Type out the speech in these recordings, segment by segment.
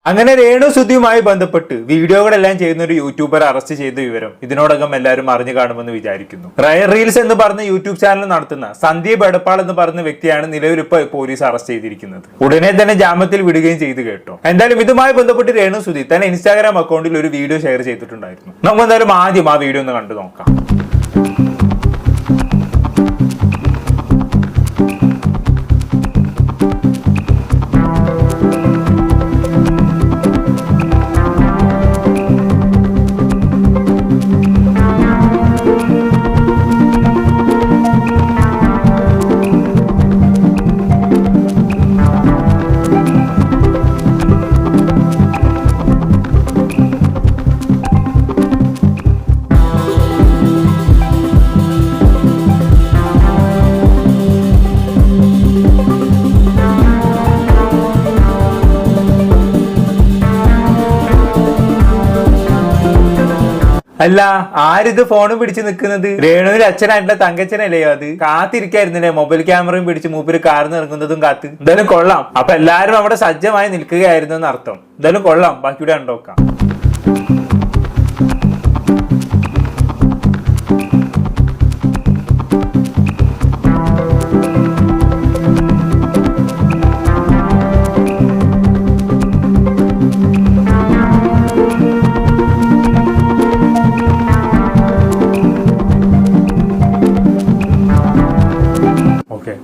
അങ്ങനെ രേണു സുധിയുമായി ബന്ധപ്പെട്ട് വീഡിയോകളെല്ലാം ചെയ്യുന്ന ഒരു യൂട്യൂബർ അറസ്റ്റ് ചെയ്ത വിവരം ഇതിനോടകം എല്ലാവരും അറിഞ്ഞു കാണുമെന്ന് വിചാരിക്കുന്നു. റയർ റീൽസ് എന്ന് പറഞ്ഞ യൂട്യൂബ് ചാനൽ നടത്തുന്ന സന്ദീപ് എടപ്പാൾ എന്ന് പറയുന്ന വ്യക്തിയാണ് നിലവിൽ ഇപ്പോൾ പോലീസ് അറസ്റ്റ് ചെയ്തിരിക്കുന്നത്. ഉടനെ തന്നെ ജാമ്യത്തിൽ വിടുകയും ചെയ്തു കേട്ടോ. എന്തായാലും ഇതുമായി ബന്ധപ്പെട്ട് രേണു സുധി തന്നെ ഇൻസ്റ്റാഗ്രാം അക്കൗണ്ടിൽ ഒരു വീഡിയോ ഷെയർ ചെയ്തിട്ടുണ്ടായിരുന്നു. നമുക്ക് എന്തായാലും ആദ്യം ആ വീഡിയോ ഒന്ന് കണ്ടു നോക്കാം. അല്ല, ആരിത് ഫോണും പിടിച്ച് നിൽക്കുന്നത്? രേണുവിന്റെ അച്ഛനായിട്ടുള്ള തങ്കച്ചനല്ലേ അത്? കാത്തിരിക്കായിരുന്നില്ലേ മൊബൈൽ ക്യാമറയും പിടിച്ച് മൂപ്പര് കാർന്ന് ഇറങ്ങുന്നതും കാത്ത്. എന്തായാലും കൊള്ളാം. അപ്പൊ എല്ലാരും അവിടെ സജ്ജമായി നിൽക്കുകയായിരുന്നു എന്ന് അർത്ഥം. എന്തായാലും കൊള്ളാം, ബാക്കിയുടെ കണ്ടോക്കാം.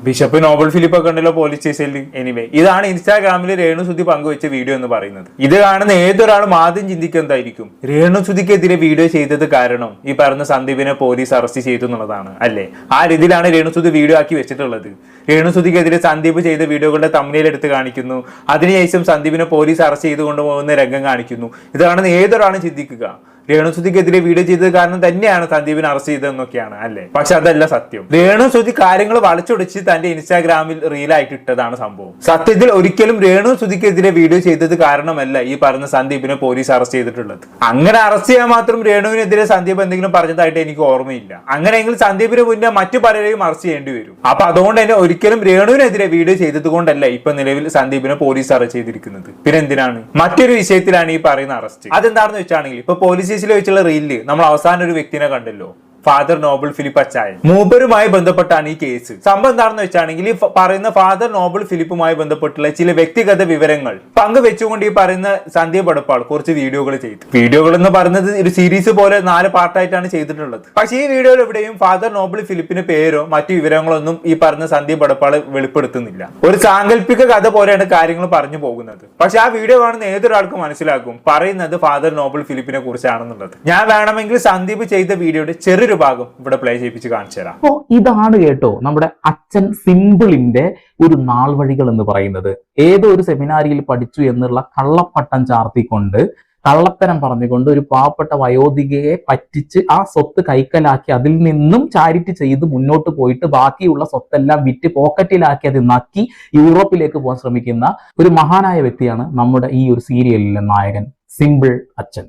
ബിഷപ്പ് നോബൽ ഫിലിപ്പ് ഒക്കെ ഉണ്ടല്ലോ പോലീസ് സ്റ്റേഷനിൽ. എനിവേ, ഇതാണ് ഇൻസ്റ്റാഗ്രാമിൽ രേണു സുധി പങ്കുവെച്ച വീഡിയോ എന്ന് പറയുന്നത്. ഇത് കാണുന്ന ഏതൊരാളും ആദ്യം ചിന്തിക്കുന്നതായിരിക്കും, രേണു സുധിക്കെതിരെ വീഡിയോ ചെയ്തത് കാരണം ഈ പറഞ്ഞ സന്ദീപിനെ പോലീസ് അറസ്റ്റ് ചെയ്തു എന്നുള്ളതാണ് അല്ലേ? ആ രീതിയിലാണ് രേണു സുധി വീഡിയോ ആക്കി വെച്ചിട്ടുള്ളത്. രേണു സുധിക്കെതിരെ സന്ദീപ് ചെയ്ത വീഡിയോകളുടെ തമ്മിൽ എടുത്ത് കാണിക്കുന്നു. അതിനുശേഷം സന്ദീപിനെ പോലീസ് അറസ്റ്റ് ചെയ്ത് കൊണ്ടുപോകുന്ന രംഗം കാണിക്കുന്നു. ഇത് കാണുന്ന ഏതൊരാളും ചിന്തിക്കുക, രേണു സുധിക്കെതിരെ വീഡിയോ ചെയ്തത് കാരണം തന്നെയാണ് സന്ദീപിനെ അറസ്റ്റ് ചെയ്തതെന്നൊക്കെയാണ് അല്ലേ? പക്ഷെ അതല്ല സത്യം. രേണു സുധി കാര്യങ്ങൾ വളച്ചൊടിച്ച് തന്റെ ഇൻസ്റ്റാഗ്രാമിൽ റീലായിട്ട് ഇട്ടതാണ് സംഭവം. സത്യത്തിൽ ഒരിക്കലും രേണു സുധിക്കെതിരെ വീഡിയോ ചെയ്തത് കാരണമല്ല ഈ പറഞ്ഞ സന്ദീപിനെ പോലീസ് അറസ്റ്റ് ചെയ്തിട്ടുള്ളത്. അങ്ങനെ അറസ്റ്റ് ചെയ്യാൻ മാത്രം രേണുവിനെതിരെ സന്ദീപ് എന്തെങ്കിലും പറഞ്ഞതായിട്ട് എനിക്ക് ഓർമ്മയില്ല. അങ്ങനെയെങ്കിൽ സന്ദീപിന് മുന്നേ മറ്റു പലരെയും അറസ്റ്റ് ചെയ്യേണ്ടി വരും. അപ്പൊ അതുകൊണ്ട് തന്നെ ഒരിക്കലും രേണുവിനെതിരെ വീഡിയോ ചെയ്തത് കൊണ്ടല്ല ഇപ്പൊ നിലവിൽ സന്ദീപിനെ പോലീസ് അറസ്റ്റ് ചെയ്തിരിക്കുന്നത്. പിന്നെ എന്തിനാണ്? മറ്റൊരു വിഷയത്തിലാണ് ഈ പറയുന്ന അറസ്റ്റ്. അതെന്താണെന്ന് വെച്ചാണെങ്കിൽ ഇപ്പൊ പോലീസ് വെച്ചുള്ള റീലില് നമ്മൾ അവസാനം ഒരു വ്യക്തിനെ കണ്ടല്ലോ, ഫാദർ നോബൽ ഫിലിപ്പ് അച്ചായൻ. മൂപ്പരുമായി ബന്ധപ്പെട്ടാണ് ഈ കേസ്. സംഭവം എന്താണെന്ന് വെച്ചാണെങ്കിൽ ഈ പറയുന്ന ഫാദർ നോബൽ ഫിലിപ്പുമായി ബന്ധപ്പെട്ടുള്ള ചില വ്യക്തിഗത വിവരങ്ങൾ പങ്കുവെച്ചുകൊണ്ട് ഈ പറയുന്ന സന്ദീപ് എടപ്പാൾ കുറച്ച് വീഡിയോകൾ ചെയ്തു. വീഡിയോകൾ എന്ന് പറയുന്നത് ഒരു സീരീസ് പോലെ 4 പാർട്ടായിട്ടാണ് ചെയ്തിട്ടുള്ളത്. പക്ഷേ ഈ വീഡിയോയിൽ എവിടെയും ഫാദർ നോബൽ ഫിലിപ്പിന്റെ പേരോ മറ്റു വിവരങ്ങളൊന്നും ഈ പറഞ്ഞ സന്ദീപ് എടപ്പാൾ വെളിപ്പെടുത്തുന്നില്ല. ഒരു സാങ്കല്പിക കഥ പോലെയാണ് കാര്യങ്ങൾ പറഞ്ഞു പോകുന്നത്. പക്ഷെ ആ വീഡിയോ കാണുന്ന ഏതൊരാൾക്കും മനസ്സിലാക്കും പറയുന്നത് ഫാദർ നോബൽ ഫിലിപ്പിനെ കുറിച്ചാണെന്നുള്ളത്. ഞാൻ വേണമെങ്കിൽ സന്ദീപ് ചെയ്ത വീഡിയോയുടെ ചെറിയൊരു ഭാഗം ഇവിടെ പ്ലേ ചെയ്യിപ്പിച്ച് കാണിച്ചു തരാം. അപ്പോ ഇതാണ് കേട്ടോ നമ്മുടെ അച്ഛൻ സിമ്പിളിന്റെ ഒരു നാൾ വഴികൾ എന്ന് പറയുന്നത്. ഏതോ ഒരു സെമിനാരിയിൽ പഠിച്ചു എന്നുള്ള കള്ളപ്പട്ടം ചാർത്തിക്കൊണ്ട് കള്ളത്തരം പറഞ്ഞുകൊണ്ട് ഒരു പാവപ്പെട്ട വയോധികയെ പറ്റിച്ച് ആ സ്വത്ത് കൈക്കലാക്കി അതിൽ നിന്നും ചാരിറ്റി ചെയ്ത് മുന്നോട്ട് പോയിട്ട് ബാക്കിയുള്ള സ്വത്തെല്ലാം വിറ്റ് പോക്കറ്റിലാക്കി അത് നക്കി യൂറോപ്പിലേക്ക് പോകാൻ ശ്രമിക്കുന്ന ഒരു മഹാനായ വ്യക്തിയാണ് നമ്മുടെ ഈ ഒരു സീരിയലിലെ നായകൻ സിമ്പിൾ അച്ഛൻ.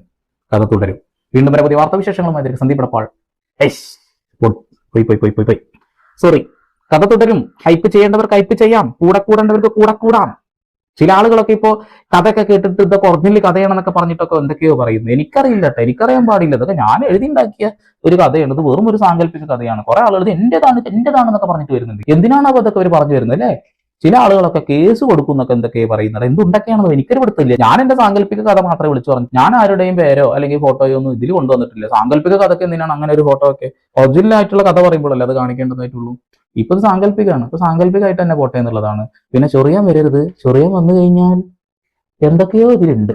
കഥ തുടരും. വീണ്ടും വരെ പുതിയ വാർത്താവിശേഷങ്ങളുമായി സന്ദീപ് എടപ്പാൾ. സോറി, കഥ തുടരും. ഹൈപ്പ് ചെയ്യേണ്ടവർക്ക് ഹൈപ്പ് ചെയ്യാം, കൂടെ കൂടേണ്ടവർക്ക് കൂടെ കൂടാം. ചില ആളുകളൊക്കെ ഇപ്പോ കഥയൊക്കെ കേട്ടിട്ട് ഇതൊക്കെ ഒറിജിനൽ കഥയാണെന്നൊക്കെ പറഞ്ഞിട്ടൊക്കെ എന്തൊക്കെയോ പറയുന്നു. എനിക്കറിയില്ല കേട്ടോ, എനിക്കറിയാൻ പാടില്ല. ഇതൊക്കെ ഞാൻ എഴുതി ഉണ്ടാക്കിയ ഒരു കഥയാണ്. ഇത് വെറും ഒരു സാങ്കല്പിക കഥയാണ്. കുറെ ആളുകൾ ഇത് എന്റേതാണെന്നൊക്കെ പറഞ്ഞിട്ട് വരുന്നുണ്ട്. എന്തിനാണ് അപ്പൊ അതൊക്കെ അവർ പറഞ്ഞു വരുന്നത് അല്ലേ? ചില ആളുകളൊക്കെ കേസ് കൊടുക്കുന്നൊക്കെ എന്തൊക്കെയാണ് പറയുന്നത്. എന്തുണ്ടാക്കിയാണെന്നോ എനിക്കൊരു പിടുത്തില്ല. ഞാൻ എന്റെ സാങ്കല്പിക കഥ മാത്രമേ വിളിച്ചു പറഞ്ഞു. ഞാൻ ആരുടെയും പേരോ അല്ലെങ്കിൽ ഫോട്ടോയോ ഒന്നും ഇതിൽ കൊണ്ടുവന്നിട്ടില്ല. സാങ്കല്പിക കഥയ്ക്ക് എന്തിനാണ് അങ്ങനെ ഒരു ഫോട്ടോ ഒക്കെ? ഒറിജിനൽ ആയിട്ടുള്ള കഥ പറയുമ്പോഴല്ലേ അത് കാണിക്കേണ്ടതായിട്ടുള്ളൂ. ഇപ്പൊ ഇത് സാങ്കല്പികമാണ്. ഇപ്പൊ സാങ്കല്പികമായിട്ട് തന്നെ പോട്ടെ എന്നുള്ളതാണ്. പിന്നെ ചൊറിയാൻ വരരുത്. ചൊറിയാൻ വന്നു കഴിഞ്ഞാൽ എന്തൊക്കെയോ ഇതിലുണ്ട്.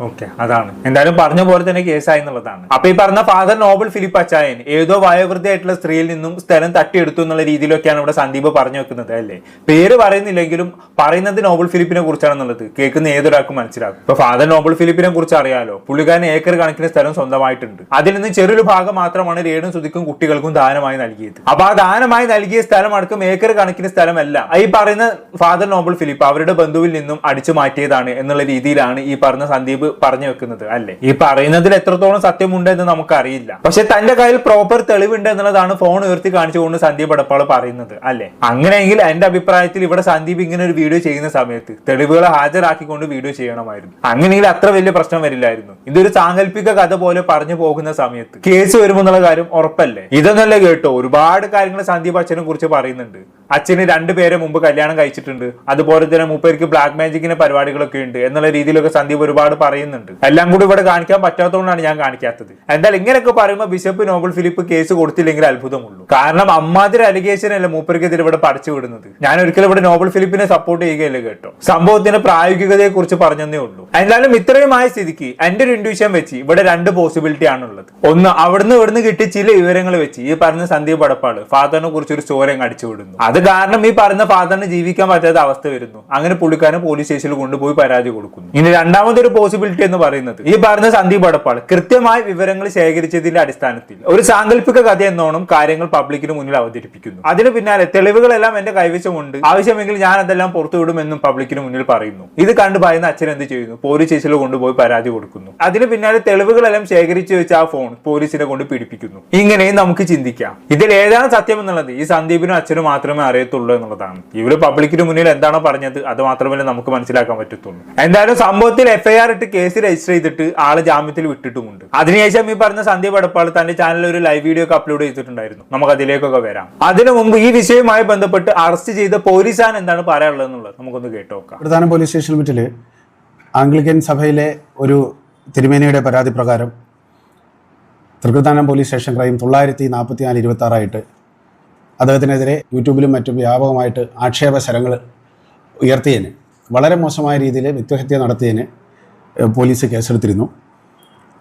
ഓക്കെ, അതാണ് എന്തായാലും പറഞ്ഞ പോലെ തന്നെ കേസായി എന്നുള്ളതാണ്. അപ്പൊ ഈ പറഞ്ഞ ഫാദർ നോബൽ ഫിലിപ്പ് അച്ചായൻ ഏതോ വയോവൃദ്ധയായിട്ടുള്ള സ്ത്രീയിൽ നിന്നും സ്ഥലം തട്ടിയെടുത്തു എന്നുള്ള രീതിയിലൊക്കെയാണ് ഇവിടെ സന്ദീപ് പറഞ്ഞു വെക്കുന്നത് അല്ലേ? പേര് പറയുന്നില്ലെങ്കിലും പറയുന്നത് നോബൽ ഫിലിപ്പിനെ കുറിച്ചാണെന്നുള്ളത് കേൾക്കുന്ന ഏതൊരാൾക്കും മനസ്സിലാക്കും. ഇപ്പൊ ഫാദർ നോബൽ ഫിലിപ്പിനെ കുറിച്ച് അറിയാലോ, പുള്ളിക്കാരൻ ഏക്കർ കണക്കിന് സ്ഥലം സ്വന്തമായിട്ടുണ്ട്. അതിൽ നിന്ന് ചെറിയൊരു ഭാഗം മാത്രമാണ് രേണു സുധിക്കും കുട്ടികൾക്കും ദാനമായി നൽകിയത്. അപ്പൊ ആ ദാനമായി നൽകിയ സ്ഥലം അടക്കം ഏക്കർ കണക്കിന് സ്ഥലമല്ല ഈ പറയുന്ന ഫാദർ നോബൽ ഫിലിപ്പ് അവരുടെ ബന്ധുവിൽ നിന്നും അടിച്ചു മാറ്റിയതാണ് എന്നുള്ള രീതിയിലാണ് ഈ പറഞ്ഞ സന്ദീപ് സന്ദീപ് പറഞ്ഞു വെക്കുന്നത് അല്ലേ. ഈ പറയുന്നതിൽ എത്രത്തോളം സത്യമുണ്ട് എന്ന് നമുക്കറിയില്ല. പക്ഷെ തന്റെ കയ്യിൽ പ്രോപ്പർ തെളിവുണ്ട് എന്നുള്ളതാണ് ഫോൺ ഉയർത്തി കാണിച്ചുകൊണ്ട് സന്ദീപ് എടപ്പാൾ പറയുന്നത് അല്ലെ. അങ്ങനെയെങ്കിൽ എന്റെ അഭിപ്രായത്തിൽ ഇവിടെ സന്ദീപ് ഇങ്ങനെ ഒരു വീഡിയോ ചെയ്യുന്ന സമയത്ത് തെളിവുകളെ ഹാജരാക്കിക്കൊണ്ട് വീഡിയോ ചെയ്യണമായിരുന്നു. അങ്ങനെയെങ്കിൽ അത്ര വലിയ പ്രശ്നം വരില്ലായിരുന്നു. ഇതൊരു സാങ്കല്പിക കഥ പോലെ പറഞ്ഞു പോകുന്ന സമയത്ത് കേസ് വരുമെന്നുള്ള കാര്യം ഉറപ്പല്ലേ. ഇതൊന്നല്ല കേട്ടോ, ഒരുപാട് കാര്യങ്ങൾ സന്ദീപ് അച്ഛനെ കുറിച്ച് പറയുന്നുണ്ട്. അച്ഛന് 2 പേരെ മുമ്പ് കല്യാണം കഴിച്ചിട്ടുണ്ട്, അതുപോലെ തന്നെ മൂപ്പർക്ക് ബ്ലാക്ക് മാജിക്കിന്റെ പരിപാടികളൊക്കെ ഉണ്ട് എന്നുള്ള രീതിയിലൊക്കെ സന്ദീപ് ഒരുപാട് പറയുന്നുണ്ട്. എല്ലാം കൂടി ഇവിടെ കാണിക്കാൻ പറ്റാത്തതുകൊണ്ടാണ് ഞാൻ കാണിക്കാത്തത്. എന്തായാലും ഇങ്ങനെയൊക്കെ പറയുമ്പോൾ ബിഷപ്പ് നോബൽ ഫിലിപ്പ് കേസ് കൊടുത്തില്ലെങ്കിൽ അത്ഭുതമുള്ളൂ. കാരണം അമ്മാതിരി അലിഗേഷൻ അല്ല മൂപ്പർക്കെതിരെ ഇവിടെ പടച്ചു വിടുന്നത്. ഞാൻ ഒരിക്കലും ഇവിടെ നോബൽ ഫിലിപ്പിനെ സപ്പോർട്ട് ചെയ്യുകയല്ലേ കേട്ടോ, സംഭവത്തിന്റെ പ്രായോഗികതയെ കുറിച്ച് പറഞ്ഞതേ ഉള്ളൂ. എന്തായാലും ഇത്രയുമായ സ്ഥിതിക്ക് എന്റെ ഒരു ഇൻഡ്യൂഷൻ വെച്ച് ഇവിടെ 2 പോസിബിലിറ്റി ആണുള്ളത്. ഒന്ന്, ഇവിടുന്ന് കിട്ടിയ ചില വിവരങ്ങൾ വെച്ച് ഈ പറഞ്ഞ സന്ദീപ് എടപ്പാൾ ഫാദറിനെ കുറിച്ച് ഒരു സ്റ്റോറി അടിച്ചു വിടുന്നു. അത് കാരണം ഈ പറഞ്ഞ ഫാദറിന് ജീവിക്കാൻ പറ്റാത്ത അവസ്ഥ വരുന്നു. അങ്ങനെ പുള്ളിക്കാരൻ പോലീസ് സ്റ്റേഷനിൽ കൊണ്ടുപോയി പരാതി കൊടുക്കുന്നു. ഇനി രണ്ടാമതൊരു പോസിബിലിറ്റി എന്ന് പറയുന്നത് ഈ പറഞ്ഞ സന്ദീപ് എടപ്പാൾ കൃത്യമായ വിവരങ്ങൾ ശേഖരിച്ചതിന്റെ അടിസ്ഥാനത്തിൽ ഒരു സാങ്കല്പിക കഥ എന്നോണം കാര്യങ്ങൾ പബ്ലിക്കിന് മുന്നിൽ അവതരിപ്പിക്കുന്നു. അതിന് പിന്നാലെ തെളിവുകളെല്ലാം എന്റെ കൈവശമുണ്ട്, ആവശ്യമെങ്കിൽ ഞാൻ അതെല്ലാം പുറത്തുവിടുമെന്നും പബ്ലിക്കിന് മുന്നിൽ പറയുന്നു. ഇത് കണ്ടു ഭയന്ന അച്ഛൻ എന്ത് ചെയ്യുന്നു, പോലീസ് സ്റ്റേഷനിൽ കൊണ്ടുപോയി പരാതി കൊടുക്കുന്നു. അതിന് പിന്നാലെ തെളിവുകളെല്ലാം ശേഖരിച്ചു വെച്ച ആ ഫോൺ പോലീസിനെ കൊണ്ട് പിടിപ്പിക്കുന്നു. ഇങ്ങനെയും നമുക്ക് ചിന്തിക്കാം. ഇതിൽ ഏതാണ് സത്യം എന്നുള്ളത് ഈ സന്ദീപിനും അച്ഛനും മാത്രമേ അറിയത്തുള്ളൂ എന്നുള്ളതാണ്. ഇവര് പബ്ലിക്കിന് മുന്നിൽ എന്താണോ പറഞ്ഞത് അത് മാത്രമേ നമുക്ക് മനസ്സിലാക്കാൻ പറ്റത്തുള്ളൂ. എന്തായാലും സംഭവത്തിൽ FIR ഇട്ട് കേസ് രജിസ്റ്റർ ചെയ്തിട്ട് ആള് ജാമ്യത്തിൽ വിട്ടിട്ടുമുണ്ട്. അതിനുശേഷം ഈ പറഞ്ഞ സന്ദീപ് എടപ്പാൾ തന്റെ ചാനലിൽ ഒരു ലൈവ് വീഡിയോ ഒക്കെ അപ്ലോഡ് ചെയ്തിട്ടുണ്ടായിരുന്നു. നമുക്ക് അതിലേക്കൊക്കെ വരാം. അതിനു മുമ്പ് ഈ വിഷയവുമായി ബന്ധപ്പെട്ട് അറസ്റ്റ് ചെയ്ത പോലീസാണ് എന്താണ് പറയാനുള്ളത് എന്നുള്ളത് നമുക്കൊന്ന് കേട്ടോക്കാം. പ്രധാന പോലീസ് സ്റ്റേഷൻ ലിമിറ്റിൽ ആംഗ്ലിക്കൻ സഭയിലെ ഒരു തിരുമേനിയുടെ പരാതി പ്രകാരം തൃക്കൃതാനം പോലീസ് സ്റ്റേഷൻ ക്രൈം 944/26 അദ്ദേഹത്തിനെതിരെ യൂട്യൂബിലും മറ്റും വ്യാപകമായിട്ട് ആക്ഷേപശരങ്ങൾ ഉയർത്തിയതിന്, വളരെ മോശമായ രീതിയിൽ വ്യക്തിഹത്യ നടത്തിയതിന് പോലീസ് കേസെടുത്തിരുന്നു.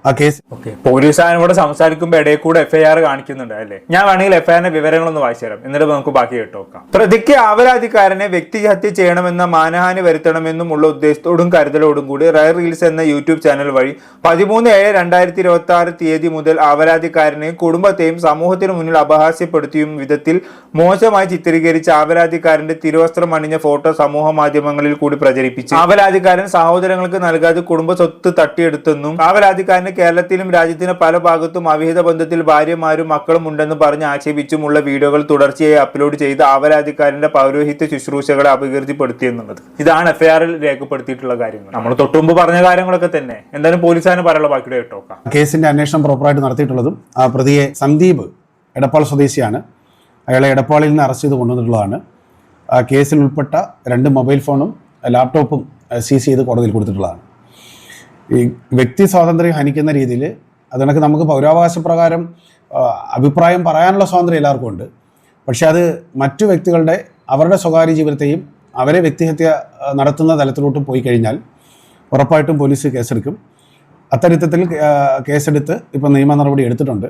ആ കേസ് പോലീസുകാരോട് സംസാരിക്കുമ്പോൾ ഇടയിൽ കൂടെ FIR കാണിക്കുന്നുണ്ട് അല്ലേ. ഞാൻ വേണമെങ്കിൽ FIR വിവരങ്ങളൊന്ന് വായിച്ചു തരാം, എന്നിട്ട് നമുക്ക് ബാക്കി കേട്ടോക്കാം. പ്രതിക്ക് ആവലാധികാരനെ വ്യക്തിഹത്യ ചെയ്യണമെന്ന മാനഹാനി വരുത്തണമെന്നുമുള്ള ഉദ്ദേശത്തോടും കരുതലോടും കൂടി റയർ റീൽസ് എന്ന യൂട്യൂബ് ചാനൽ വഴി 13/7/2026 തീയതി മുതൽ ആവലാധികാരനെയും കുടുംബത്തെയും സമൂഹത്തിന് മുന്നിൽ അപഹാസ്യപ്പെടുത്തിയും വിധത്തിൽ മോശമായി ചിത്രീകരിച്ച ആവലാധികാരന്റെ തിരുവസ്ത്രം അണിഞ്ഞ ഫോട്ടോ സമൂഹ മാധ്യമങ്ങളിൽ കൂടി പ്രചരിപ്പിച്ചു. ആവലാധികാരൻ സഹോദരങ്ങൾക്ക് നൽകാതെ കുടുംബ സ്വത്ത് തട്ടിയെടുത്തെന്നും ആവലാധികാരൻ കേരളത്തിലും രാജ്യത്തിന്റെ പല ഭാഗത്തും അവിഹിത ബന്ധത്തിൽ ഭാര്യമാരും മക്കളും ഉണ്ടെന്ന് പറഞ്ഞ് ആക്ഷേപിച്ചുമുള്ള വീഡിയോകൾ തുടർച്ചയായി അപ്ലോഡ് ചെയ്ത് ആവലാധികാരന്റെ പൗരോഹിത്യ ശുശ്രൂഷകളെ അപകീർത്തിപ്പെടുത്തിയെന്നുള്ളത് ഇതാണ് FIR രേഖപ്പെടുത്തിയിട്ടുള്ള കാര്യങ്ങൾ. നമ്മൾ തൊട്ടുമുമ്പ് പറഞ്ഞ കാര്യങ്ങളൊക്കെ തന്നെ. എന്തായാലും പോലീസുകാരന് പറയാനുള്ള ബാക്കിയുടെ കേട്ടോക്കാം. കേസിന്റെ അന്വേഷണം പ്രോപ്പറായിട്ട് നടത്തിയിട്ടുള്ളതും ആ പ്രതിയെ സന്ദീപ് എടപ്പാൾ സ്വദേശിയാണ്. അയാളെ എടപ്പാളിൽ നിന്ന് അറസ്റ്റ് ചെയ്ത് കൊണ്ടുവന്നിട്ടുള്ളതാണ്. ആ കേസിൽ ഉൾപ്പെട്ട 2 മൊബൈൽ ഫോണും ലാപ്ടോപ്പും സീസ് ചെയ്ത് കോടതിയിൽ കൊടുത്തിട്ടുള്ളതാണ്. ഈ വ്യക്തി സ്വാതന്ത്ര്യം ഹനിക്കുന്ന രീതിയിൽ അതിനൊക്കെ നമുക്ക് പൗരാവകാശ പ്രകാരം അഭിപ്രായം പറയാനുള്ള സ്വാതന്ത്ര്യം എല്ലാവർക്കും ഉണ്ട്. പക്ഷെ അത് മറ്റു വ്യക്തികളുടെ അവരുടെ സ്വകാര്യ ജീവിതത്തെയും അവരെ വ്യക്തിഹത്യ നടത്തുന്ന തലത്തിലോട്ട് പോയി കഴിഞ്ഞാൽ ഉറപ്പായിട്ടും പോലീസ് കേസെടുക്കും. അത്തരത്തിൽ കേസെടുത്ത് ഇപ്പം നിയമ നടപടി എടുത്തിട്ടുണ്ട്.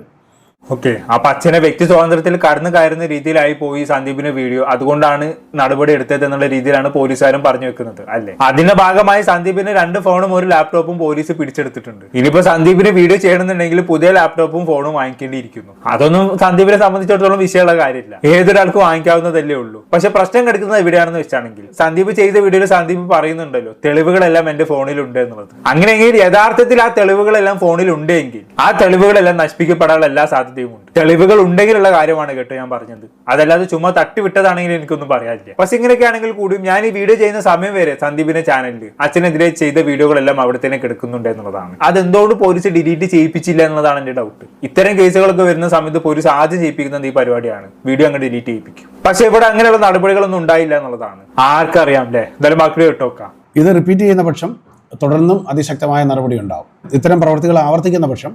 ഓക്കെ, അപ്പൊ അച്ഛനെ വ്യക്തി സ്വാതന്ത്ര്യത്തിൽ കടന്നു കയറുന്ന രീതിയിലായി പോയി സന്ദീപിന്റെ വീഡിയോ, അതുകൊണ്ടാണ് നടപടി എടുത്തത് എന്നുള്ള രീതിയിലാണ് പോലീസുകാരും പറഞ്ഞു വെക്കുന്നത് അല്ലെ. അതിന്റെ ഭാഗമായി സന്ദീപിന് 2 ഫോണും 1 ലാപ്ടോപ്പും പോലീസ് പിടിച്ചെടുത്തിട്ടുണ്ട്. ഇനിയിപ്പോ സന്ദീപിന് വീഡിയോ ചെയ്യണമെന്നുണ്ടെങ്കിൽ പുതിയ ലാപ്ടോപ്പും ഫോണും വാങ്ങിക്കേണ്ടിയിരിക്കുന്നു. അതൊന്നും സന്ദീപിനെ സംബന്ധിച്ചിടത്തോളം വിഷയമുള്ള കാര്യമില്ല, ഏതൊരാൾക്ക് വാങ്ങിക്കാവുന്നതല്ലേ ഉള്ളൂ. പക്ഷെ പ്രശ്നം കിടക്കുന്നത് എവിടെയാണെന്ന് വെച്ചാണെങ്കിൽ സന്ദീപ് ചെയ്ത വീഡിയോയിൽ സന്ദീപ് പറയുന്നുണ്ടല്ലോ തെളിവുകളെല്ലാം എന്റെ ഫോണിലുണ്ട് എന്നുള്ളത്. അങ്ങനെയെങ്കിൽ യഥാർത്ഥത്തിൽ ആ തെളിവുകളെല്ലാം ഫോണിൽ ഉണ്ടെങ്കിൽ ആ തെളിവുകളെല്ലാം നശിപ്പിക്കപ്പെടാനുള്ള എല്ലാ സാധ്യതയുമുണ്ട്. തെളിവുകൾ ഉണ്ടെങ്കിലുള്ള കാര്യമാണ് കേട്ടോ ഞാൻ പറഞ്ഞത്. അതല്ലാതെ ചുമ്മാ തട്ടിവിട്ടതാണെങ്കിൽ എനിക്കൊന്നും പറയാനില്ല. പക്ഷെ ഇങ്ങനെയൊക്കെ ആണെങ്കിൽ കൂടിയും ഞാൻ ഈ വീഡിയോ ചെയ്യുന്ന സമയം വരെ സന്ദീപിന്റെ ചാനലിൽ അച്ഛനെതിരെ ചെയ്ത വീഡിയോകളെല്ലാം അവിടെ തന്നെ കിടക്കുന്നുണ്ട് എന്നുള്ളതാണ്. അതെന്തുകൊണ്ട് പോലീസ് ഡിലീറ്റ് ചെയ്യിപ്പിച്ചില്ല എന്നതാണ് എന്റെ ഡൗട്ട്. ഇത്തരം കേസുകളൊക്കെ വരുന്ന സമയത്ത് പോലീസ് ആദ്യം ചെയ്യിപ്പിക്കുന്നത് ഈ പരിപാടിയാണ്, വീഡിയോ അങ്ങ് ഡിലീറ്റ് ചെയ്യിപ്പിക്കും. പക്ഷെ ഇവിടെ അങ്ങനെയുള്ള നടപടികളൊന്നും ഉണ്ടായില്ല എന്നുള്ളതാണ്. ആർക്കറിയാം അല്ലേ. എന്തായാലും ബാക്കി കേട്ടോക്കാം. ഇത് റിപ്പീറ്റ് ചെയ്യുന്ന പക്ഷം തുടർന്നും അതിശക്തമായ നടപടി ഉണ്ടാവും. ഇത്തരം പ്രവർത്തികൾ ആവർത്തിക്കുന്ന പക്ഷം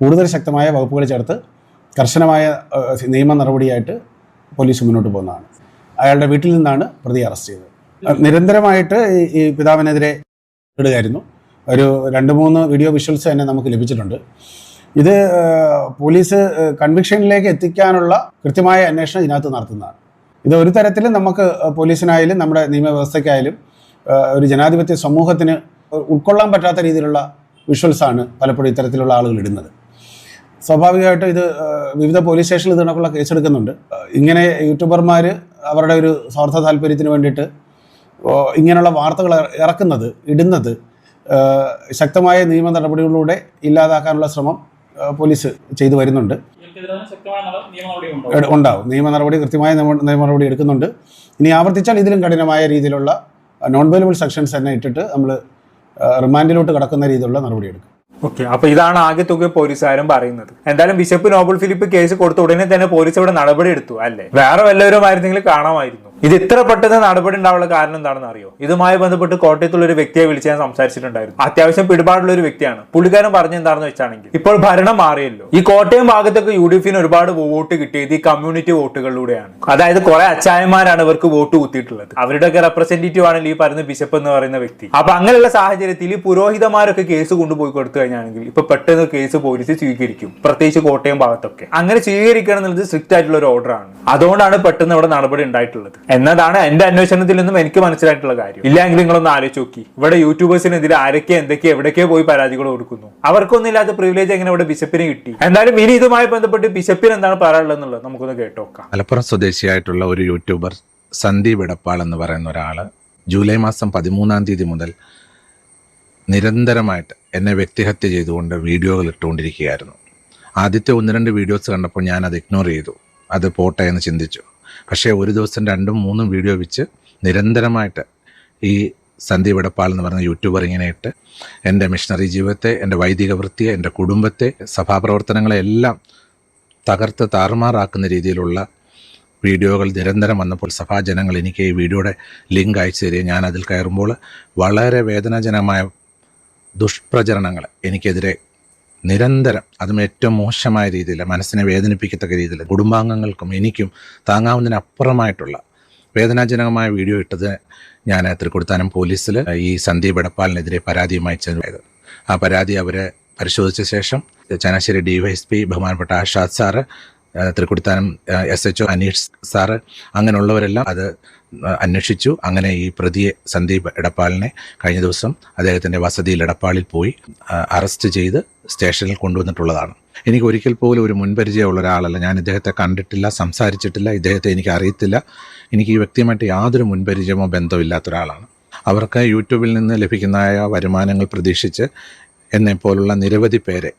കൂടുതൽ ശക്തമായ വകുപ്പുകൾ ചേർത്ത് കർശനമായ നിയമ നടപടിയായിട്ട് പോലീസ് മുന്നോട്ട് പോകുന്നതാണ്. അയാളുടെ വീട്ടിൽ നിന്നാണ് പ്രതി അറസ്റ്റ് ചെയ്തത്. നിരന്തരമായിട്ട് ഈ പിതാവിനെതിരെ ഇടുകയായിരുന്നു. ഒരു 2-3 വീഡിയോ വിഷ്വൽസ് തന്നെ നമുക്ക് ലഭിച്ചിട്ടുണ്ട്. ഇത് പോലീസ് കൺവിക്ഷനിലേക്ക് എത്തിക്കാനുള്ള കൃത്യമായ അന്വേഷണം ഇതിനകത്ത് നടത്തുന്നതാണ്. ഇത് ഒരു തരത്തിലും നമുക്ക് പോലീസിനായാലും നമ്മുടെ നിയമവ്യവസ്ഥയ്ക്കായാലും ഒരു ജനാധിപത്യ സമൂഹത്തിന് ഉൾക്കൊള്ളാൻ പറ്റാത്ത രീതിയിലുള്ള വിഷ്വൽസാണ് പലപ്പോഴും ഇത്തരത്തിലുള്ള ആളുകൾ ഇടുന്നത്. സ്വാഭാവികമായിട്ടും ഇത് വിവിധ പോലീസ് സ്റ്റേഷനിൽ ഇതിനൊക്കെയുള്ള കേസെടുക്കുന്നുണ്ട്. ഇങ്ങനെ യൂട്യൂബർമാർ അവരുടെ ഒരു സ്വാർത്ഥ താല്പര്യത്തിന് വേണ്ടിയിട്ട് ഇങ്ങനെയുള്ള വാർത്തകൾ ഇടുന്നത് ശക്തമായ നിയമ നടപടികളിലൂടെ ഇല്ലാതാക്കാനുള്ള ശ്രമം പോലീസ് ചെയ്തു വരുന്നുണ്ട്. ഉണ്ടാവും. നിയമ നടപടി, കൃത്യമായ നിയമ നടപടി എടുക്കുന്നുണ്ട്. ഇനി ആവർത്തിച്ചാൽ ഇതിലും കഠിനമായ രീതിയിലുള്ള നോൺ ബെയിലബിൾ സെക്ഷൻസ് തന്നെ ഇട്ടിട്ട് നമ്മൾ റിമാൻഡിലോട്ട് കടക്കുന്ന രീതിയിലുള്ള നടപടിയെടുക്കും. ഓക്കെ, അപ്പൊ ഇതാണ് ആകെ തുക പോലീസുകാരും പറയുന്നത്. എന്തായാലും ബിഷപ്പ് നോബൽ ഫിലിപ്പ് കേസ് കൊടുത്ത ഉടനെ തന്നെ പോലീസ് ഇവിടെ നടപടി എടുത്തു അല്ലേ? വേറെ വല്ലവരുമായിരുന്നെങ്കിൽ കാണാമായിരുന്നു. ഇത് ഇത്ര പെട്ടെന്ന് നടപടി ഉണ്ടാവാനുള്ള കാരണം എന്താണെന്ന് അറിയോ? ഇതുമായി ബന്ധപ്പെട്ട് കോട്ടയത്തുള്ള ഒരു വ്യക്തിയെ വിളിച്ച് ഞാൻ സംസാരിച്ചിട്ടുണ്ടായിരുന്നു. അത്യാവശ്യം പിടിപാടുള്ള ഒരു വ്യക്തിയാണ്. പുള്ളിക്കാരൻ പറഞ്ഞ എന്താണെന്ന് വെച്ചാണെങ്കിൽ, ഇപ്പോൾ ഭരണം മാറിയല്ലോ, ഈ കോട്ടയം ഭാഗത്തൊക്കെ UDF ഒരുപാട് വോട്ട് കിട്ടിയത് ഈ കമ്മ്യൂണിറ്റി വോട്ടുകളിലൂടെയാണ്. അതായത് കുറെ അച്ചായന്മാരാണ് ഇവർക്ക് വോട്ട് കുത്തിയിട്ടുള്ളത്. അവരുടെയൊക്കെ റെപ്രസെന്റേറ്റീവ് ആണ് ഈ പറയുന്ന ബിഷപ്പ് എന്ന് പറയുന്ന വ്യക്തി. അപ്പൊ അങ്ങനെയുള്ള സാഹചര്യത്തിൽ ഈ പുരോഹിതന്മാരൊക്കെ കേസ് കൊണ്ടുപോയി കൊടുത്തു കഴിഞ്ഞാണെങ്കിൽ ഇപ്പൊ പെട്ടെന്ന് കേസ് പോലീസ് സ്വീകരിക്കും, പ്രത്യേകിച്ച് കോട്ടയം ഭാഗത്തൊക്കെ. അങ്ങനെ സ്വീകരിക്കണം എന്നുള്ളത് സ്ട്രിക്റ്റ് ആയിട്ടുള്ള ഒരു ഓർഡർ ആണ്. അതുകൊണ്ടാണ് പെട്ടെന്ന് ഇവിടെ നടപടി ഉണ്ടായിട്ടുള്ളത് എന്നതാണ് എന്റെ അന്വേഷണത്തിൽ നിന്നും എനിക്ക് മനസ്സിലായിട്ടുള്ള കാര്യം. ഇല്ലെങ്കിൽ നിങ്ങളൊന്ന് ആലോചിച്ച് നോക്കി, ഇവിടെ യൂട്യൂബേഴ്സിനെതിരെ ആരൊക്കെ എന്തൊക്കെ എവിടേക്കോ പോയി പരാതികൾ കൊടുക്കുന്നു. അവർക്കൊന്നും ഇല്ലാത്ത പ്രിവിലേജ് എങ്ങനെ ഇവിടെ ബിഷപ്പിന് കിട്ടി? എന്തായാലും ഇനി ഇതുമായി ബന്ധപ്പെട്ട് ബിഷപ്പിന് എന്താണ് പറയാനുള്ളത് എന്നുള്ളത് നമുക്കൊന്ന് കേട്ടോക്കാം. മലപ്പുറം സ്വദേശിയായിട്ടുള്ള ഒരു യൂട്യൂബർ സന്ദീപ് എടപ്പാൾ എന്ന് പറയുന്ന ഒരാൾ ജൂലൈ മാസം 13-ാം തീയതി മുതൽ നിരന്തരമായിട്ട് എന്നെ വ്യക്തിഹത്യ ചെയ്തുകൊണ്ട് വീഡിയോകൾ ഇട്ടുകൊണ്ടിരിക്കുകയായിരുന്നു. ആദ്യത്തെ 1-2 വീഡിയോസ് കണ്ടപ്പോൾ ഞാനത് ഇഗ്നോർ ചെയ്തു, അത് പോട്ടെ എന്ന് ചിന്തിച്ചു. പക്ഷേ ഒരു ദിവസം 2-3 വീഡിയോ വെച്ച് നിരന്തരമായിട്ട് ഈ സന്ദീപ് എടപ്പാൾ എന്ന് പറയുന്ന യൂട്യൂബർ ഇങ്ങനെ ഇട്ട് എൻ്റെ മിഷണറി ജീവിതത്തെ, എൻ്റെ വൈദിക വൃത്തിയെ, എൻ്റെ കുടുംബത്തെ, സഭാപ്രവർത്തനങ്ങളെ എല്ലാം തകർത്ത് താറുമാറാക്കുന്ന രീതിയിലുള്ള വീഡിയോകൾ നിരന്തരം വന്നപ്പോൾ സഭാജനങ്ങൾ എനിക്ക് ഈ വീഡിയോയുടെ ലിങ്ക് അയച്ചു തരികയും ഞാൻ അതിൽ കയറുമ്പോൾ വളരെ വേദനാജനകമായ ദുഷ്പ്രചരണങ്ങൾ എനിക്കെതിരെ നിരന്തരം, അതും ഏറ്റവും മോശമായ രീതിയിൽ, മനസ്സിനെ വേദനിപ്പിക്കത്തക്ക രീതിയിൽ കുടുംബാംഗങ്ങൾക്കും എനിക്കും താങ്ങാവുന്നതിനപ്പുറമായിട്ടുള്ള വേദനാജനകമായ വീഡിയോ ഇട്ടത് ഞാൻ തൃക്കൊടിത്താനം പോലീസിൽ ഈ സന്ദീപ് എടപ്പാളിനെതിരെ പരാതിയുമായി ചെന്നത്. ആ പരാതി അവർ പരിശോധിച്ച ശേഷം ചങ്ങനാശ്ശേരി DYSP ബഹുമാനപ്പെട്ട Ashad sir, Thrikkodithanam SHO Aneesh sir, അങ്ങനെയുള്ളവരെല്ലാം അത് അന്വേഷിച്ചു. അങ്ങനെ ഈ പ്രതിയെ സന്ദീപ് എടപ്പാളിനെ കഴിഞ്ഞ ദിവസം അദ്ദേഹത്തിൻ്റെ വസതിയിൽ എടപ്പാളിൽ പോയി അറസ്റ്റ് ചെയ്ത് സ്റ്റേഷനിൽ കൊണ്ടുവന്നിട്ടുള്ളതാണ്. എനിക്ക് ഒരിക്കൽ പോലും ഒരു മുൻപരിചയമുള്ള ഒരാളല്ല. ഞാൻ ഇദ്ദേഹത്തെ കണ്ടിട്ടില്ല, സംസാരിച്ചിട്ടില്ല, ഇദ്ദേഹത്തെ എനിക്ക് അറിയത്തില്ല. എനിക്ക് ഈ വ്യക്തിയുമായിട്ട് യാതൊരു മുൻപരിചയമോ ബന്ധമോ ഇല്ലാത്ത ഒരാളാണ്. അവർക്ക് യൂട്യൂബിൽ നിന്ന് ലഭിക്കുന്ന വരുമാനങ്ങൾ പ്രതീക്ഷിച്ച് എന്നെപ്പോലുള്ള നിരവധി പേരെ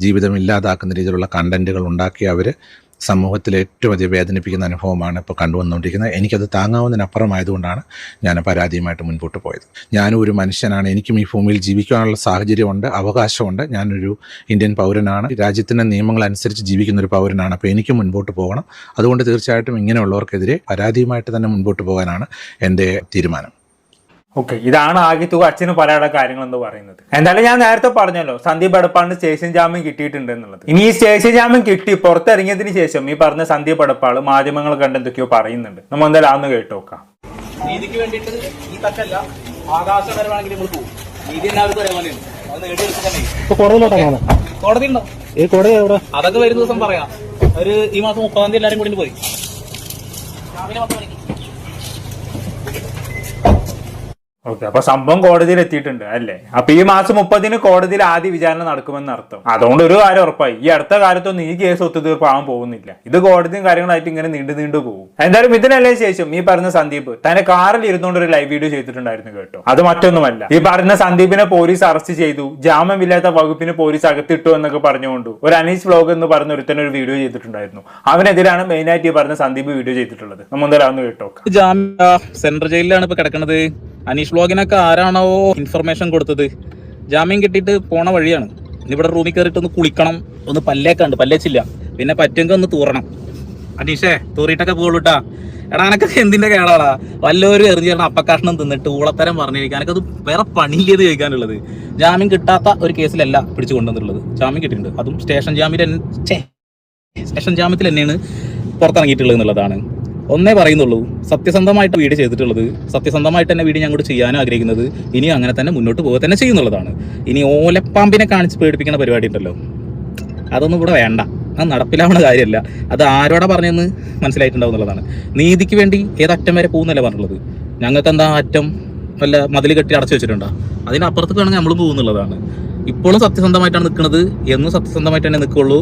ജീവിതം ഇല്ലാതാക്കുന്ന രീതിയിലുള്ള കണ്ടന്റുകൾ ഉണ്ടാക്കി അവർ സമൂഹത്തിൽ ഏറ്റവും അധികം വേദനിപ്പിക്കുന്ന അനുഭവമാണ് ഇപ്പോൾ കണ്ടുവന്നുകൊണ്ടിരിക്കുന്നത്. എനിക്കത് താങ്ങാവുന്നതിനപ്പുറമായതുകൊണ്ടാണ് ഞാൻ പരാതിയുമായിട്ട് മുൻപോട്ട് പോയത്. ഞാനും ഒരു മനുഷ്യനാണ്, എനിക്കും ഈ ഭൂമിയിൽ ജീവിക്കാനുള്ള സാഹചര്യമുണ്ട്, അവകാശമുണ്ട്. ഞാനൊരു ഇന്ത്യൻ പൗരനാണ്, രാജ്യത്തിൻ്റെ നിയമങ്ങൾ അനുസരിച്ച് ജീവിക്കുന്ന ഒരു പൗരനാണ്. അപ്പോൾ എനിക്ക് മുൻപോട്ട് പോകണം. അതുകൊണ്ട് തീർച്ചയായിട്ടും ഇങ്ങനെയുള്ളവർക്കെതിരെ പരാതിയുമായിട്ട് തന്നെ മുൻപോട്ട് പോകാനാണ് എൻ്റെ തീരുമാനം. ഓക്കെ, ഇതാണ് ആകെ തുക അച്ഛന് പറയാനുള്ള കാര്യങ്ങൾ എന്ന് പറയുന്നത്. എന്തായാലും ഞാൻ നേരത്തെ പറഞ്ഞല്ലോ സന്ദീപ് എടപ്പാളിന് സ്റ്റേഷൻ ജാമ്യം കിട്ടിയിട്ടുണ്ട് എന്നുള്ളത്. ഇനി ഈ സ്റ്റേഷൻ ജാമ്യം കിട്ടി പുറത്തിറങ്ങിയതിന് ശേഷം ഈ പറഞ്ഞ സന്ദീപ് എടപ്പാൾ മാധ്യമങ്ങൾ കണ്ട് എന്തൊക്കെയോ പറയുന്നുണ്ട്. നമ്മൾ എന്തായാലും അന്ന് കേട്ടോക്കാം. നീതിക്ക് വേണ്ടിയിട്ട് ഈ തക്കല്ല ആകാശപരമാണെങ്കിൽ നമ്മൾ പോകും. നീതി എല്ലാവർക്കും ഒരേപോലെയാണ്. അത് നേടിയെടുക്കാനേ കോടതി ഉണ്ടോ? അതൊക്കെ വരും ദിവസം പറയാം. ഈ മാസം 30-ാം തീയതി എല്ലാവരും കൂടി പോയി രാവിലെ 10 മണിക്ക്. ഓക്കെ, അപ്പൊ സംഭവം കോടതിയിൽ എത്തിയിട്ടുണ്ട് അല്ലേ? അപ്പൊ ഈ മാസം 30-ന് കോടതിയിൽ ആദ്യ വിചാരണ നടക്കുമെന്ന് അർത്ഥം. അതുകൊണ്ട് ഒരു കാര്യം ഉറപ്പായി, ഈ അടുത്ത കാലത്തൊന്നും ഈ കേസ് ഒത്തുതീർപ്പാകാൻ പോകുന്നില്ല. ഇത് കോടതിയും കാര്യങ്ങളായിട്ട് ഇങ്ങനെ നീണ്ടു പോകും. എന്തായാലും ഇതിനെല്ലാം ശേഷം ഈ പറഞ്ഞ സന്ദീപ് തന്റെ കാറിൽ ഇരുന്നുകൊണ്ട് ഒരു ലൈവ് വീഡിയോ ചെയ്തിട്ടുണ്ടായിരുന്നു കേട്ടോ. അത് മറ്റൊന്നുമല്ല, ഈ പറഞ്ഞ സന്ദീപിനെ പോലീസ് അറസ്റ്റ് ചെയ്തു, ജാമ്യമില്ലാത്ത വകുപ്പിന് പോലീസ് അകത്തിട്ടു എന്നൊക്കെ പറഞ്ഞുകൊണ്ട് ഒരു അനീഷ് വ്ലോഗ് എന്ന് പറഞ്ഞ ഒരുത്തന്നെ ഒരു വീഡിയോ ചെയ്തിട്ടുണ്ടായിരുന്നു. അവനെതിരാണ് മെയിനായിട്ട് ഈ പറഞ്ഞ സന്ദീപ് വീഡിയോ ചെയ്തിട്ടുള്ളത്. നമ്മൾ എന്തായാലും അന്ന് കേട്ടോക്കാം. സെൻട്രൽ ജയിലിലാണ് ഇപ്പൊ കിടക്കുന്നത്. അനീഷ് വ്ലോഗിനൊക്കെ ആരാണോ ഇൻഫർമേഷൻ കൊടുത്തത്? ജാമ്യം കിട്ടിയിട്ട് പോണ വഴിയാണ്. ഇവിടെ റൂമിൽ കയറിയിട്ട് ഒന്ന് കുളിക്കണം, ഒന്ന് പല്ലേക്കാണ്ട്, പല്ലേച്ചില്ല, പിന്നെ പറ്റുമെങ്കിൽ ഒന്ന് തൂറണം. അനീഷേ തൂറിയിട്ടൊക്കെ പോളൂട്ടാ. എടാ എനക്ക് എന്തിന്റെ കേടാടാ? വല്ലവരും എറിഞ്ഞിടണം അപ്പക്കാഷണം തിന്നിട്ട് ഊളത്തരം പറഞ്ഞിരിക്കാൻ. എനിക്കത് വേറെ പണിയില്ലേത് ചോദിക്കാനുള്ളത്. ജാമ്യം കിട്ടാത്ത ഒരു കേസിലല്ല പിടിച്ചു കൊണ്ടുവന്നിട്ടുള്ളത്. ജാമ്യം കിട്ടിയിട്ടുണ്ട്, അതും സ്റ്റേഷൻ ജാമ്യത്തിൽ തന്നെയാണ് പുറത്തിറങ്ങിയിട്ടുള്ളത് എന്നുള്ളതാണ്. ഒന്നേ പറയുന്നുള്ളൂ, സത്യസന്ധമായിട്ട് വീഡിയോ ചെയ്തിട്ടുള്ളത്, സത്യസന്ധമായിട്ട് തന്നെ വീഡിയോ ഞങ്ങളോട് ചെയ്യാനും ആഗ്രഹിക്കുന്നത്. ഇനി അങ്ങനെ തന്നെ മുന്നോട്ട് പോകുക തന്നെ ചെയ്യുന്നുള്ളതാണ്. ഇനി ഓലപ്പാമ്പിനെ കാണിച്ച് പേടിപ്പിക്കുന്ന പരിപാടി ഉണ്ടല്ലോ, അതൊന്നും ഇവിടെ വേണ്ട. അത് നടപ്പിലാവുന്ന കാര്യമല്ല. അത് ആരോടെ പറഞ്ഞെന്ന് മനസ്സിലായിട്ടുണ്ടാവും എന്നുള്ളതാണ്. നീതിക്ക് വേണ്ടി ഏതറ്റം വരെ പോകുന്നല്ലേ പറഞ്ഞുള്ളത്. ഞങ്ങൾക്ക് എന്താ അറ്റം വല്ല മതിൽ കെട്ടി അടച്ചു വെച്ചിട്ടുണ്ടോ? അതിനപ്പുറത്ത് വേണമെങ്കിൽ നമ്മളും പോകുന്നുള്ളതാണ്. ഇപ്പോഴും സത്യസന്ധമായിട്ടാണ് നിൽക്കുന്നത്, എന്നും സത്യസന്ധമായിട്ട് തന്നെ നിൽക്കുള്ളൂ.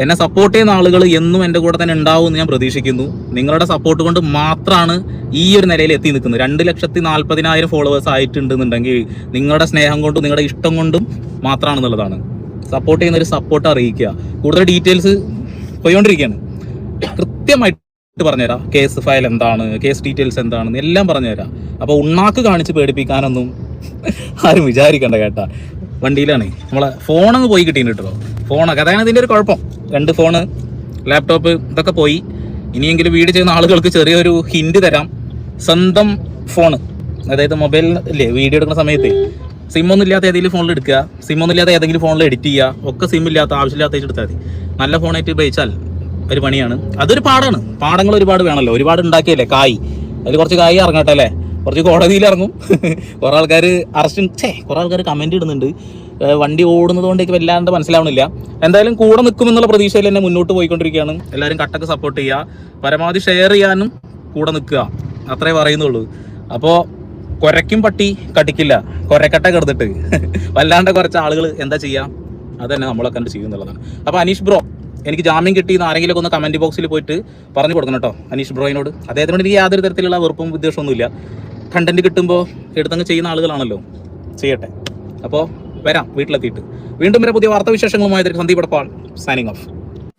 എന്നെ സപ്പോർട്ട് ചെയ്യുന്ന ആളുകൾ എന്നും എൻ്റെ കൂടെ തന്നെ ഉണ്ടാവും എന്ന് ഞാൻ പ്രതീക്ഷിക്കുന്നു. നിങ്ങളുടെ സപ്പോർട്ട് കൊണ്ട് മാത്രമാണ് ഈ ഒരു നിലയിൽ എത്തി നിൽക്കുന്നത്. 2,40,000 ഫോളോവേഴ്സ് ആയിട്ടുണ്ടെന്നുണ്ടെങ്കിൽ നിങ്ങളുടെ സ്നേഹം കൊണ്ടും നിങ്ങളുടെ ഇഷ്ടം കൊണ്ടും മാത്രമാണെന്നുള്ളതാണ്. സപ്പോർട്ട് ചെയ്യുന്നൊരു സപ്പോർട്ട് അറിയിക്കുക. കൂടുതൽ ഡീറ്റെയിൽസ് പോയിക്കൊണ്ടിരിക്കുകയാണ്. കൃത്യമായിട്ട് പറഞ്ഞുതരാം, കേസ് ഫയൽ എന്താണ്, കേസ് ഡീറ്റെയിൽസ് എന്താണെന്ന് എല്ലാം പറഞ്ഞുതരാം. അപ്പോൾ ഉണ്ണാക്ക് കാണിച്ച് പേടിപ്പിക്കാനൊന്നും ആരും വിചാരിക്കണ്ട കേട്ടാ. വണ്ടിയിലാണ് നമ്മളെ ഫോണൊന്ന് പോയി കിട്ടിയിട്ടോ, ഫോണൊക്കെ അതാണ് ഇതിൻ്റെ ഒരു കുഴപ്പം. 2 ഫോണ്, ലാപ്ടോപ്പ് ഇതൊക്കെ പോയി. ഇനിയെങ്കിലും വീഡിയോ ചെയ്യുന്ന ആളുകൾക്ക് ചെറിയൊരു ഹിൻഡ് തരാം. സ്വന്തം ഫോണ്, അതായത് മൊബൈൽ ഇല്ലേ വീഡിയോ എടുക്കുന്ന സമയത്ത് സിമ്മൊന്നും ഇല്ലാത്ത ഏതെങ്കിലും ഫോണിൽ എടുക്കുക, സിമ്മൊന്നും ഇല്ലാത്ത ഏതെങ്കിലും ഫോണിൽ എഡിറ്റ് ചെയ്യുക, ഒക്കെ സിമ്മില്ലാത്ത ആവശ്യമില്ലാത്ത എടുത്താൽ മതി. നല്ല ഫോണായിട്ട് ഉപയോഗിച്ചാൽ ഒരു പണിയാണ്. അതൊരു പാടാണ്, പാടങ്ങൾ ഒരുപാട് വേണമല്ലോ, ഒരുപാട് ഉണ്ടാക്കിയല്ലേ കായ്, അതിൽ കുറച്ച് കായ് ഇറങ്ങട്ടെ അല്ലേ, കുറച്ച് കോടതിയിൽ ഇറങ്ങും. കുറേ ആൾക്കാർ കുറേ ആൾക്കാർ കമൻറ്റ് ഇടുന്നുണ്ട്. വണ്ടി ഓടുന്നത് കൊണ്ടേക്ക് വല്ലാണ്ട് മനസ്സിലാവണില്ല. എന്തായാലും കൂടെ നിൽക്കുമെന്നുള്ള പ്രതീക്ഷയിൽ തന്നെ മുന്നോട്ട് പോയിക്കൊണ്ടിരിക്കുകയാണ്. എല്ലാവരും കട്ടൊക്കെ സപ്പോർട്ട് ചെയ്യുക, പരമാവധി ഷെയർ ചെയ്യാനും കൂടെ നിൽക്കുക, അത്രേ പറയുന്നുള്ളൂ. അപ്പോൾ കുരയ്ക്കും പട്ടി കടിക്കില്ല, കുരക്കട്ട കിടന്നിട്ട് വല്ലാണ്ട് കുറച്ച് ആളുകൾ എന്താ ചെയ്യുക, അത് തന്നെ നമ്മളൊക്കെ കണ്ട് ചെയ്യുന്നുള്ളതാണ്. അപ്പോൾ അനീഷ് ബ്രോ, എനിക്ക് ജാമ്യം കിട്ടിയെന്ന് ആരെങ്കിലും ഒന്ന് കമൻറ്റ് ബോക്സിൽ പോയിട്ട് പറഞ്ഞു കൊടുക്കണം കേട്ടോ അനീഷ് ബ്രോയിനോട്. അദ്ദേഹത്തിനോട് എനിക്ക് യാതൊരു തരത്തിലുള്ള വെറുപ്പും വിദ്വേഷമൊന്നുമില്ല. കണ്ടന്റ് കിട്ടുമ്പോൾ എടുത്തങ്ങ് ചെയ്യുന്ന ആളുകളാണല്ലോ, ചെയ്യട്ടെ. അപ്പോൾ വരാം വീട്ടിലെത്തിയിട്ട്. വീണ്ടും വരെ പുതിയ വാർത്താവിശേഷങ്ങളുമായി Sandeep Edappal signing off.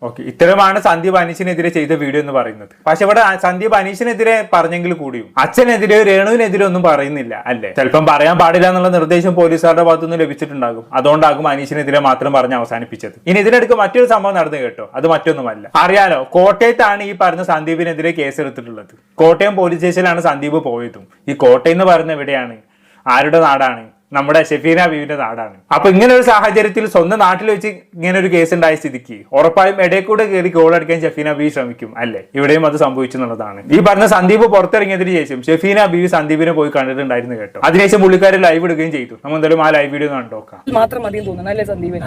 Okay, ഇത്തരമാണ് സന്ദീപ് അനീഷിനെതിരെ ചെയ്ത വീഡിയോ എന്ന് പറയുന്നത്. പക്ഷെ ഇവിടെ സന്ദീപ് അനീഷിനെതിരെ പറഞ്ഞെങ്കിൽ കൂടിയും അച്ഛനെതിരെ രേണുവിനെതിരെ ഒന്നും പറയുന്നില്ല അല്ലേ. ചിലപ്പം പറയാൻ പാടില്ല എന്നുള്ള നിർദ്ദേശം പോലീസുകാരുടെ ഭാഗത്തുനിന്ന് ലഭിച്ചിട്ടുണ്ടാകും. അതുകൊണ്ടാകും അനീഷിനെതിരെ മാത്രം പറഞ്ഞ് അവസാനിപ്പിച്ചത്. ഇനി ഇതിനിടയ്ക്ക് മറ്റൊരു സംഭവം നടന്നു കേട്ടോ, അത് മറ്റൊന്നുമല്ല. അറിയാലോ, കോട്ടയത്താണ് ഈ പറഞ്ഞ സന്ദീപിനെതിരെ കേസെടുത്തിട്ടുള്ളത്. കോട്ടയം പോലീസ് സ്റ്റേഷനിലാണ് സന്ദീപ് പോയതും. ഈ കോട്ടയം എന്ന് പറയുന്ന എവിടെയാണ്, ആരുടെ നാടാണ്? നമ്മുടെ ഷെഫീന ബീവിന്റെ നാടാണ്. അപ്പൊ ഇങ്ങനെ ഒരു സാഹചര്യത്തിൽ സ്വന്തം നാട്ടിൽ വെച്ച് ഇങ്ങനെ ഒരു കേസ് ഉണ്ടായ സ്ഥിതിക്ക് ഉറപ്പായും ഇടയിൽ കൂടെ കയറി ഗോൾ അടിക്കാൻ ഷെഫീന ബീവി ശ്രമിക്കും അല്ലെ. ഇവിടെയും അത് സംഭവിച്ചു എന്നുള്ളതാണ്. ഈ പറഞ്ഞ സന്ദീപ് പുറത്തിറങ്ങിയതിനു ശേഷം ഷെഫീന ബീവി സന്ദീപിനെ പോയി കണ്ടിട്ടുണ്ടായിരുന്നു കേട്ടോ. അതിനുശേഷം പുള്ളിക്കാരെ ലൈവ് ഇടുകയും ചെയ്തു. നമ്മൾ എന്തായാലും ആ ലൈവ് വീഡിയോ കണ്ടോക്കാം. മാത്രം മതി തോന്നുന്നു അല്ലേ സന്ദീപ്?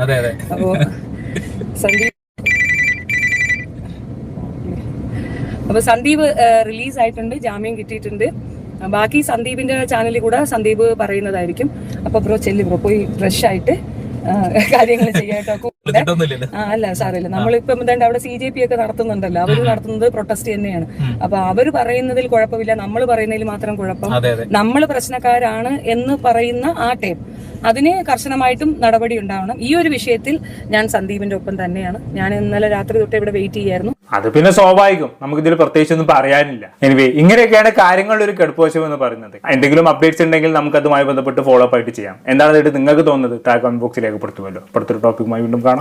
അപ്പൊ സന്ദീപ് റിലീസ് ആയിട്ടുണ്ട്, ജാമ്യം കിട്ടിയിട്ടുണ്ട്. ബാക്കി സന്ദീപിന്റെ ചാനലിൽ കൂടെ സന്ദീപ് പറയുന്നതായിരിക്കും. അപ്പൊ ബ്രോ ചെല്ലി ബ്രോ പോയി ഫ്രഷ് ആയിട്ട് കാര്യങ്ങൾ ചെയ്യാട്ടോ. അല്ല സാറില്ല, നമ്മളിപ്പം എന്താണ്ട് അവിടെ CJP ഒക്കെ നടത്തുന്നുണ്ടല്ലോ, അവര് നടത്തുന്നത് പ്രൊട്ടസ്റ്റ് തന്നെയാണ്. അപ്പൊ അവര് പറയുന്നതിൽ കുഴപ്പമില്ല, നമ്മൾ പറയുന്നതിൽ മാത്രം കുഴപ്പം. നമ്മൾ പ്രശ്നക്കാരാണ് എന്ന് പറയുന്ന ആ ടൈം, അതിന് കർശനമായിട്ടും നടപടി ഉണ്ടാവണം. ഈ ഒരു വിഷയത്തിൽ ഞാൻ സന്ദീപിന്റെ ഒപ്പം തന്നെയാണ്. ഞാൻ ഇന്നലെ രാത്രി തൊട്ട് ഇവിടെ വെയിറ്റ് ചെയ്യായിരുന്നു. അത് പിന്നെ സ്വാഭാവികം, നമുക്കിതിൽ പ്രത്യേകിച്ച് ഒന്നും പറയാനില്ല. എനിവേ, ഇങ്ങനെയൊക്കെയാണ് കാര്യങ്ങളുടെ ഒരു കെടുപ്പവശം എന്ന് പറയുന്നത്. എന്തെങ്കിലും അപ്ഡേറ്റ്സ് ഉണ്ടെങ്കിൽ നമുക്ക് അതുമായി ബന്ധപ്പെട്ട് ഫോളോ അപ്പ് ആയിട്ട് ചെയ്യാം. എന്താണ് നിങ്ങൾക്ക് തോന്നുന്നത്? താഴെ കമന്റ് ബോക്സിൽ രേഖപ്പെടുത്തുമല്ലോ. അടുത്തൊരു ടോപ്പിക്കുമായി വീണ്ടും കാണാം.